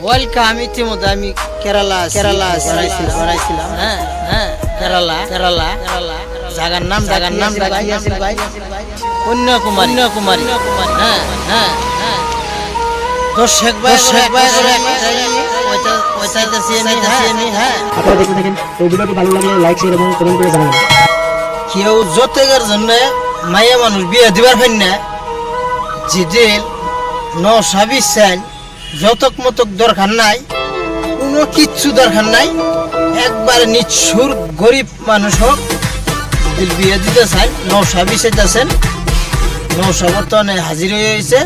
Welcome. ইতিমধ্যে আমি কেরালা বানাইছিলাম। হ্যাঁ কেরালা জায়গার নাম রাখিয়াছিল ভাই কন্যাকুমারী। হ্যাঁ দর্শক ভাই আপনারা দেখতে থাকেন। এই ভিডিওটি ভালো লাগলে লাইক শেয়ার এবং কমেন্ট করে জানাবেন। কেউ যতেকের জন্য মাইয়া মানুষ বিয়ে দিবার পারেন না, যেদিন নসাবিস চান যতক মতক দরকার নাই, কোনো কিচ্ছু দরকার নাই, একবারে নিঃসুর গরিব মানুষ হোক যদি বিয়ে দিতে চান নসাবিসে যাচ্ছেন। নৌসা বর্তমানে হাজির হয়ে হয়েছে,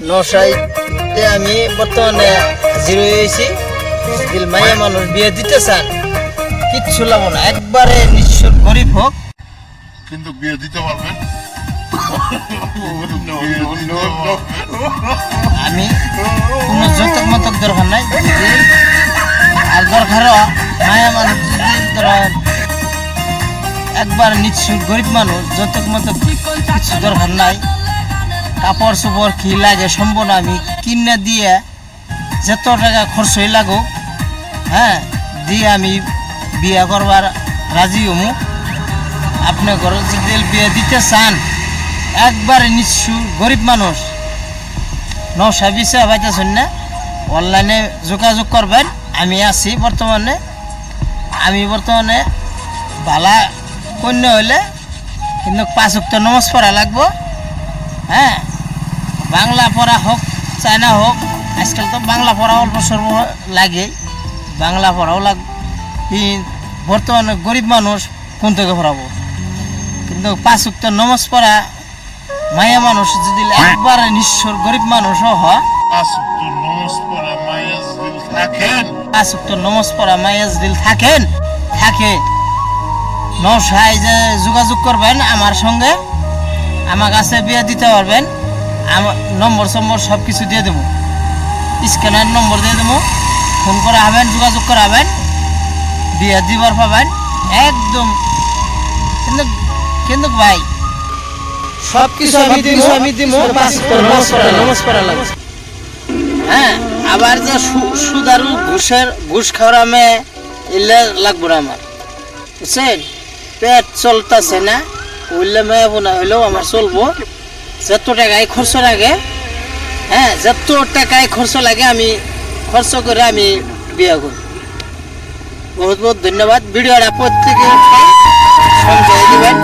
নৌসাইতে আমি বর্তমানে হাজির হয়ে হয়েছি। যদি মাইয়া মানুষ বিয়ে দিতে চান কিচ্ছু লাগবো না, একবারে নিঃস্বর গরিব হোক কিন্তু বিয়ে দিতে পারবেন। আমি কোনো যতক মতক দরকার নাই, আর দরকারও মায়া মানুষ যদি ধরেন একবার নিঃস্ব গরিব মানুষ যতক মতক কিছু দরকার নাই, কাপড় চোপড় কি লাগে সম্পূর্ণ আমি কিনে দিয়ে যত টাকা খরচই লাগুক হ্যাঁ দিয়ে আমি বিয়ে করবার রাজি হমু। আপনি ঘরে যদি বিয়ে দিতে চান একবারে নিঃস্ব গরিব মানুষ নৌসাবিসে পাইতেছেন না, অনলাইনে যোগাযোগ করবেন। আমি আছি বর্তমানে ভালা কন্যা হইলে কিন্তু 5 ওয়াক্ত নামাজ পড়া লাগবো। হ্যাঁ বাংলা পড়া হোক চায়না হোক, আজকাল তো বাংলা পড়া অল্প স্বল্প লাগে, বাংলা পড়াও লাগবে। বর্তমানে গরিব মানুষ কোন থেকে পড়াবো, কিন্তু 5 ওয়াক্ত নামাজ পড়া মায়া মানুষ যদি একবারে নিঃস্বর গরিব মানুষও হয়, 5 ওয়াক্ত নামাজ পড়া মায়াজ দিল থাকেন, 5 ওয়াক্ত নামাজ পড়া মায়াজ দিল থাকে নৌসায় যে যোগাযোগ করবেন আমার সঙ্গে, আমার কাছে বিয়ে দিতে পারবেন। আমার নম্বর সব কিছু দিয়ে দেবো, স্ক্যানার নম্বর দিয়ে দেবো, ফোন করা হবেন, যোগাযোগ করাবেন, বিয়ে দিবার পাবেন একদম। কিন্তু ভাই সব কিছু আমি দিব, নামাজ পড়া লাগবে। হ্যাঁ আবার যে সুদারু ঘুষ খাওয়া মেয়ে এলে লাগবো না আমার, বুঝছেন? পেট চলতেছে না ওইলে মেয়ে বোনা হইলেও আমার চলবো। যত টাকায় খরচ লাগে, হ্যাঁ যত টাকায় খরচ লাগে আমি খরচ করে আমি বিয়ে করি। বহুত বহুত ধন্যবাদ। ভিডিওটা প্রত্যেকে সঞ্চয় দিবেন।